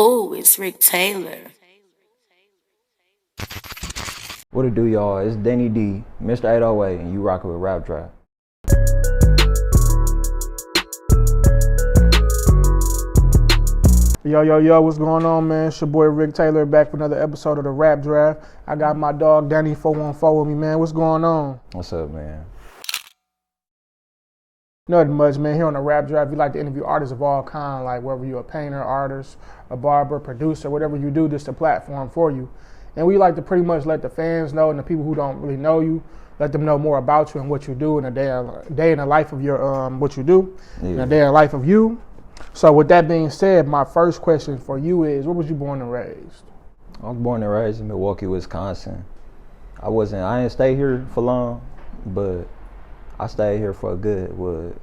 Oh, it's Rick Taylor. What it do, y'all? It's Danny D, Mr. 808, and you rockin' with Rap Drive. Yo, what's going on, man? It's your boy Rick Taylor back for another episode of the Rap Draft. I got my dog Danny414 with me, man. What's going on? What's up, man? Nothing much, man. Here on the Rap Draft, we like to interview artists of all kinds, like whether you're a painter, artist, a barber, producer, whatever you do, this is a platform for you. And we like to pretty much let the fans know and the people who don't really know you, let them know more about you and what you do in a day in the life of your what you do, in a day in the life of you. So with that being said, my first question for you is, where was you born and raised? I was born and raised in Milwaukee, Wisconsin. I didn't stay here for long, but I stayed here for a good,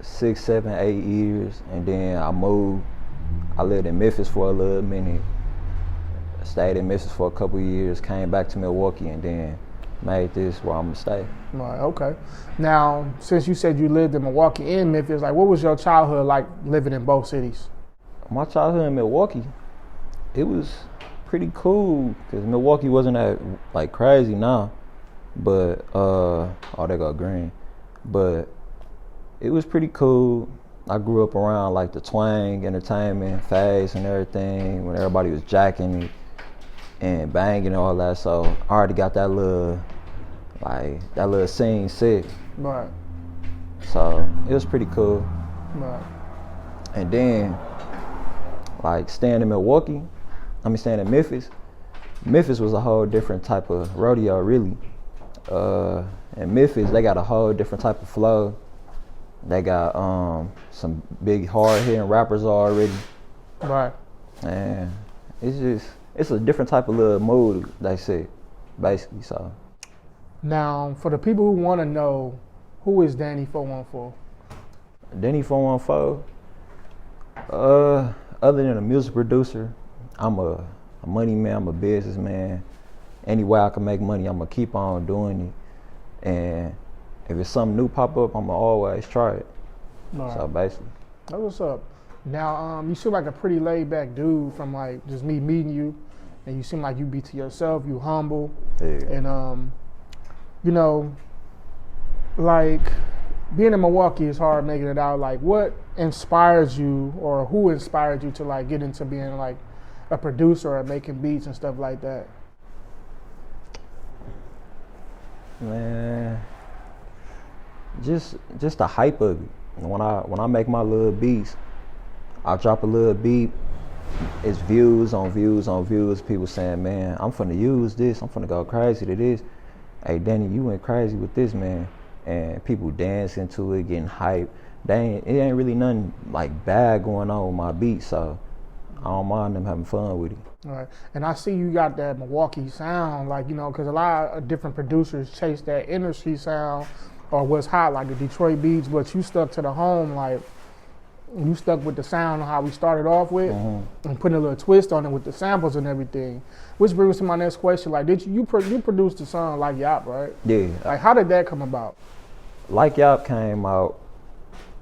6, 7, 8 years, and then I moved. I lived in Memphis for a little minute, stayed in Memphis for a couple of years, came back to Milwaukee, and then made this where I'm gonna stay. Right, okay. Now, since you said you lived in Milwaukee and Memphis, like what was your childhood like living in both cities? My childhood in Milwaukee, it was pretty cool because Milwaukee wasn't that like crazy now, but they go green. But it was pretty cool. I grew up around like the twang, entertainment, phase and everything when everybody was jacking it and banging and all that. So I already got that little scene set. Right. So it was pretty cool. Right. And then like staying in Memphis. Memphis was a whole different type of rodeo really. In Memphis they got a whole different type of flow. They got some big hard hitting rappers already. Right. And it's a different type of little mood, they say, basically. So Now, for the people who want to know, who is Danny414? Danny414, other than a music producer, I'm a money man, I'm a businessman. Any way I can make money, I'm gonna keep on doing it. And if it's something new pop up, I'm gonna always try it. Right. So basically. That's what's up. Now, you seem like a pretty laid back dude from like just me meeting you, and you seem like you be to yourself, you humble. Yeah. And you know, like being in Milwaukee is hard making it out. Like what inspires you or who inspired you to like get into being like a producer or making beats and stuff like that? Man, just the hype of it. When I make my little beats, I drop a little beat, it's views on views on views, people saying, man, I'm finna use this, I'm finna go crazy to this. Hey Danny, you went crazy with this, man. And people dancing to it, getting hype. It ain't really nothing like bad going on with my beat, so I don't mind them having fun with it. All right, and I see you got that Milwaukee sound, like, you know, because a lot of different producers chase that industry sound or what's hot, like the Detroit beats, but you stuck to the home, like, you stuck with the sound how we started off with, and putting a little twist on it with the samples and everything. Which brings to my next question: like, did you produced the song Like Yhop, right? Yeah. Like, how did that come about? Like Yhop came out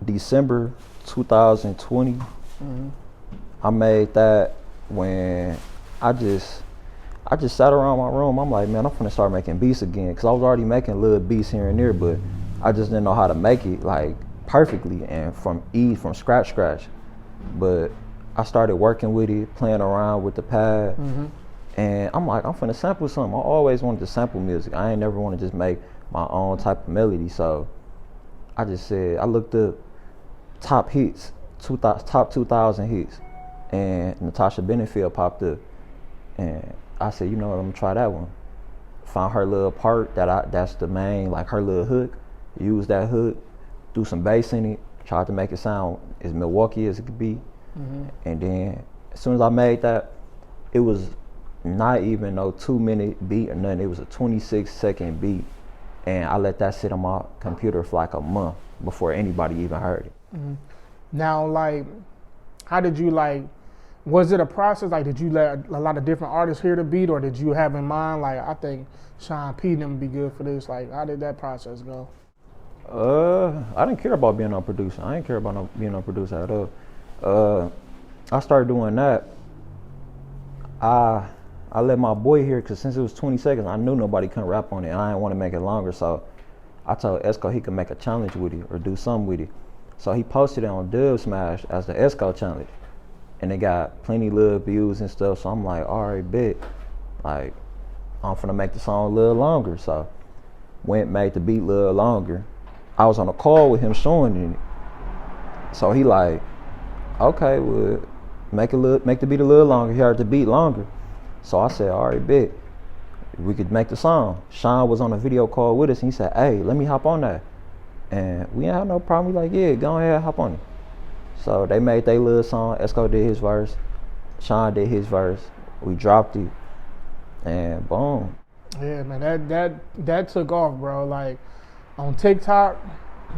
December 2020. I made that when I just sat around my room. I'm like, man, I'm gonna start making beats again, because I was already making little beats here and there, but I just didn't know how to make it like perfectly and from scratch. But I started working with it, playing around with the pad, and I'm like, I'm finna sample something. I always wanted to sample music. I ain't never want to just make my own type of melody. So I just said, I looked up top hits, top 2,000 hits, and Natasha Bedingfield popped up, and I said, you know what, I'm gonna try that one. Found her little part that's the main, like her little hook. Use that hook, threw some bass in it, tried to make it sound as Milwaukee as it could be. And then as soon as I made that, it was not even no 2-minute beat or nothing. It was a 26-second beat, and I let that sit on my computer for like a month before anybody even heard it. Now, like, how did you like? Was it a process? Like, did you let a lot of different artists hear the beat, or did you have in mind, like, I think Shawn P them would be good for this? Like, how did that process go? I didn't care about being a producer. I didn't care about being a producer at all. I started doing that I let my boy hear because since it was 20 seconds, I knew nobody couldn't rap on it, and I didn't want to make it longer. So I told Esco he could make a challenge with it or do something with it. So he posted it on Dub Smash as the Esco challenge, and it got plenty little views and stuff. So I'm like, all right, bet. Like, I'm finna make the song a little longer. So went made the beat a little longer. I was on a call with him showing it. So he like, okay, well, make the beat a little longer. He heard the beat longer. So I said, all right, bet. We could make the song. Shawn was on a video call with us, and he said, hey, let me hop on that. And we didn't have no problem. We like, yeah, go ahead, hop on it. So they made their little song. Esco did his verse. Shawn did his verse. We dropped it, and boom. Yeah, man, that took off, bro. Like on TikTok,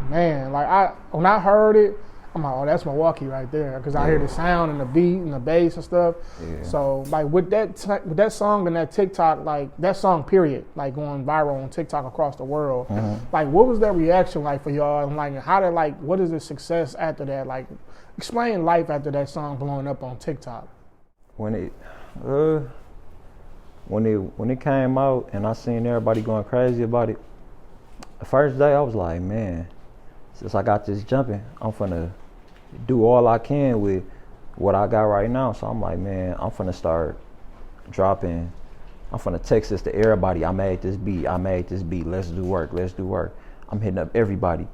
man. Like when I heard it, I'm like, oh, that's Milwaukee right there, because I hear the sound and the beat and the bass and stuff. Yeah. So like with that song and that TikTok, like that song period, like going viral on TikTok across the world. Like what was that reaction like for y'all? And like how did like what is the success after that? Like explain life after that song blowing up on TikTok. When it came out and I seen everybody going crazy about it, the first day I was like, man, since I got this jumping, I'm finna do all I can with what I got right now. So I'm like, man, I'm finna start dropping. I'm finna text this to everybody. I made this beat. Let's do work. I'm hitting up everybody.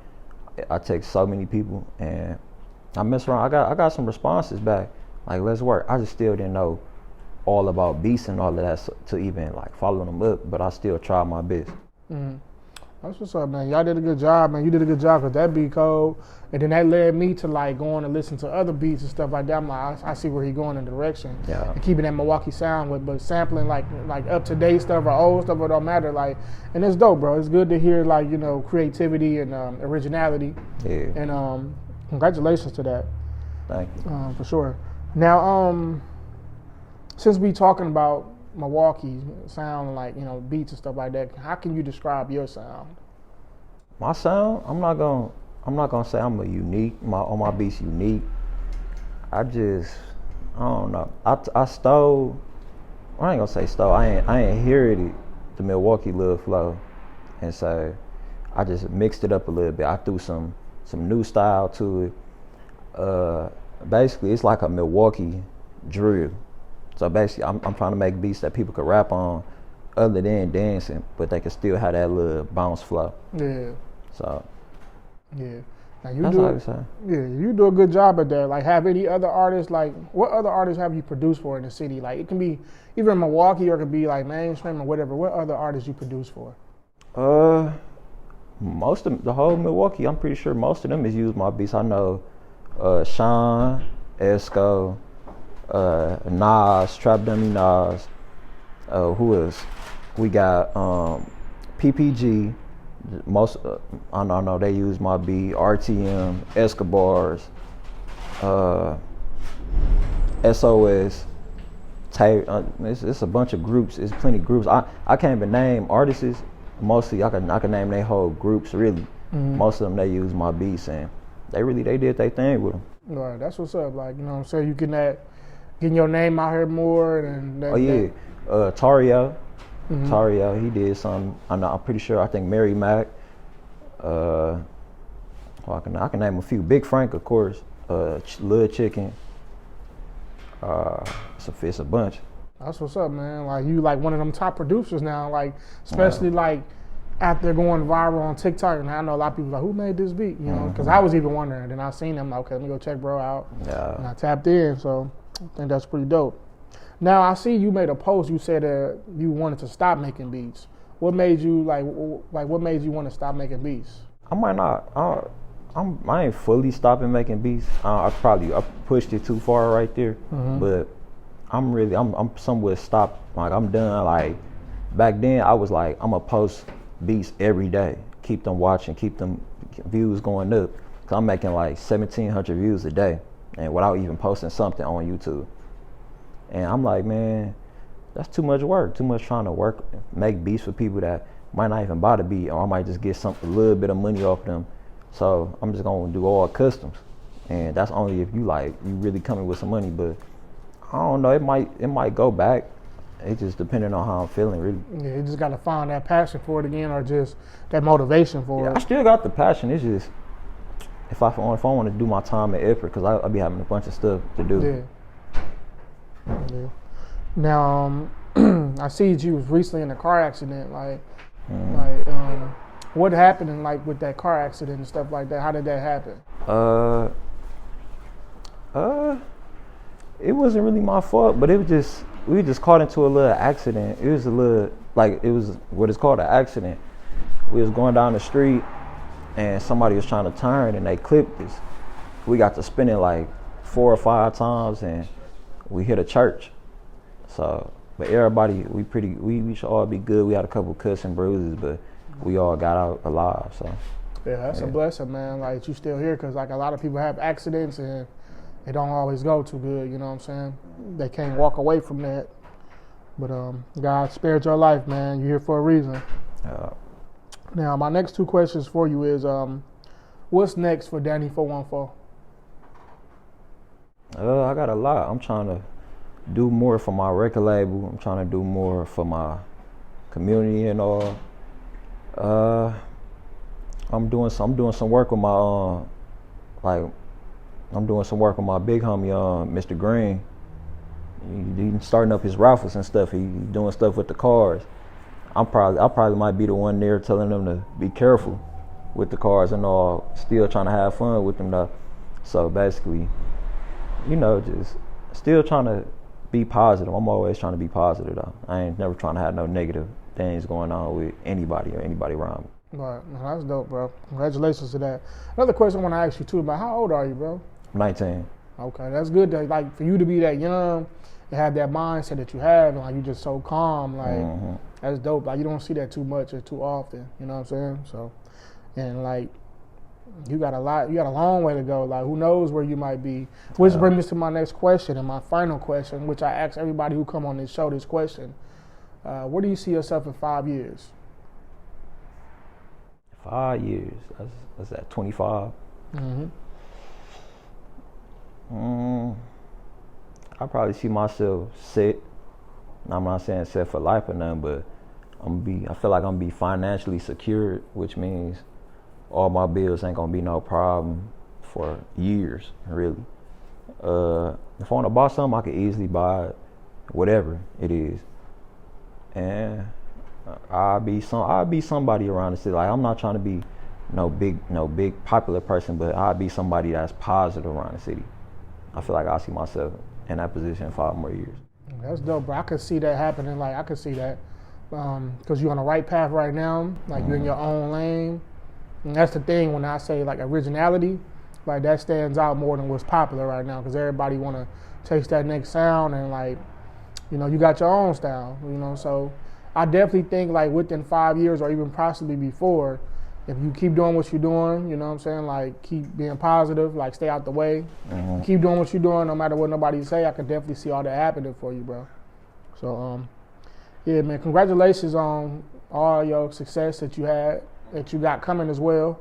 I text so many people, and I mess around. I got some responses back. Like, let's work. I just still didn't know all about beats and all of that to even like follow them up, but I still tried my best. That's what's up, man. Y'all did a good job, man. You did a good job with that beat code. And then that led me to like going and listen to other beats and stuff like that. I'm like, I see where he going in the direction. Yeah. And keeping that Milwaukee sound with, but sampling like up to date stuff or old stuff, it don't matter. Like, and it's dope, bro. It's good to hear like, you know, creativity and originality. Yeah. And congratulations to that. Thank you. For sure. Now, since we talking about Milwaukee sound, like, you know, beats and stuff like that, how can you describe your sound? My sound, I'm not gonna say I'm all my beats unique. I don't know. I stole. I ain't gonna say stole. I inherited the Milwaukee little flow, and so I just mixed it up a little bit. I threw some new style to it. Basically, it's like a Milwaukee drill. So basically, I'm trying to make beats that people could rap on, other than dancing, but they can still have that little bounce flow. Yeah. So. Yeah. Now you do a good job at that. Like, have any other artists, like, what other artists have you produced for in the city? Like, it can be either in Milwaukee or it could be like mainstream or whatever. What other artists you produce for? Most of the whole Milwaukee, I'm pretty sure most of them has used my beats. I know Shawn, Esco, Nas, Trap Dummy Nas. Who else? We got PPG. Most I don't know. They use my beat. RTM, Escobars, SOS. It's a bunch of groups. It's plenty of groups. I can't even name artists. Mostly I can name their whole groups really. Most of them they use my beats, and they did their thing with them. Right, that's what's up. Like, you know what I'm saying, you getting your name out here more. And Tario. Tario, he did some. I'm pretty sure. I think Mary Mac. I can name a few. Big Frank, of course. Lil Chicken. It's a bunch. That's what's up, man. Like, you like one of them top producers now. Like, especially like after going viral on TikTok, and I know a lot of people like, who made this beat? You know, because I was even wondering. Then I seen him. Like, okay, let me go check bro out. Yeah. And I tapped in, so I think that's pretty dope. Now, I see you made a post. You said you wanted to stop making beats. What made you what made you want to stop making beats? I might not. I ain't fully stopping making beats. I pushed it too far right there. But I'm somewhat stopped. Like, I'm done. Like, back then I was like, I'm gonna post beats every day. Keep them watching. Keep them views going up. Cause I'm making like 1,700 views a day, and without even posting something on YouTube. And I'm like, man, that's too much work. Too much trying to make beats for people that might not even buy the beat, or I might just get a little bit of money off them. So I'm just gonna do all customs, and that's only if you really coming with some money. But I don't know. It might go back. It just depending on how I'm feeling, really. Yeah, you just got to find that passion for it again, or just that motivation for it. I still got the passion. It's just if I want to do my time and effort, because I'll be having a bunch of stuff to do. Yeah. Now, I see that you was recently in a car accident. What happened with that car accident and stuff like that? How did that happen? It wasn't really my fault, but we just caught into a little accident. It was what is called an accident. We was going down the street and somebody was trying to turn and they clipped us. We got to spinning like 4 or 5 times and we hit a church. So, but everybody, we should all be good. We had a couple cuts and bruises, but we all got out alive. So yeah, that's a blessing, man. Like you still here, because like a lot of people have accidents and it don't always go too good. You know what I'm saying? They can't walk away from that. But God spared your life, man. You're here for a reason. Now, my next 2 questions for you is, what's next for Danny414? I got a lot. I'm trying to do more for my record label. I'm trying to do more for my community and all. I'm doing some work with my I'm doing some work with my big homie, Mr. Green. He's starting up his raffles and stuff. He's doing stuff with the cars. I probably might be the one there telling them to be careful with the cars and all. Still trying to have fun with them though. So basically, just still trying to be positive. I'm always trying to be positive though. I ain't never trying to have no negative things going on with anybody or anybody around me. Right, that's dope, bro. Congratulations to that. Another question I want to ask you too about, how old are you, bro? 19. Okay, that's good. For you to be that young and have that mindset that you have, and you just so calm, that's dope. You don't see that too much or too often. You know what I'm saying? So, and you got a long way to go. Who knows where you might be? Which brings me to my next question and my final question, which I ask everybody who come on this show this question. Where do you see yourself in 5 years? 5 years. That's at 25. I probably see myself set. I'm not saying set for life or nothing, but I feel like I'm gonna be financially secured, which means all my bills ain't gonna be no problem for years, really. If I wanna buy something, I could easily buy it, whatever it is. And I'll be somebody around the city. I'm not trying to be no big popular person, but I'll be somebody that's positive around the city. I feel like I see myself in that position in 5 more years. That's dope, bro. I could see that happening. I could see that because you're on the right path right now. You're in your own lane. And that's the thing when I say originality, that stands out more than what's popular right now, because everybody want to chase that next sound and you got your own style. So I definitely think within 5 years or even possibly before, if you keep doing what you're doing, you know what I'm saying, keep being positive, stay out the way, keep doing what you're doing no matter what nobody say, I can definitely see all that happening for you, bro. So, yeah, man, congratulations on all your success that you got coming as well.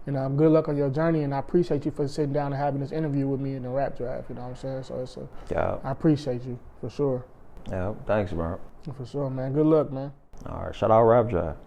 And good luck on your journey, and I appreciate you for sitting down and having this interview with me in the rap draft, you know what I'm saying? So I appreciate you, for sure. Yeah, thanks, bro. For sure, man. Good luck, man. All right, shout out Rap Draft.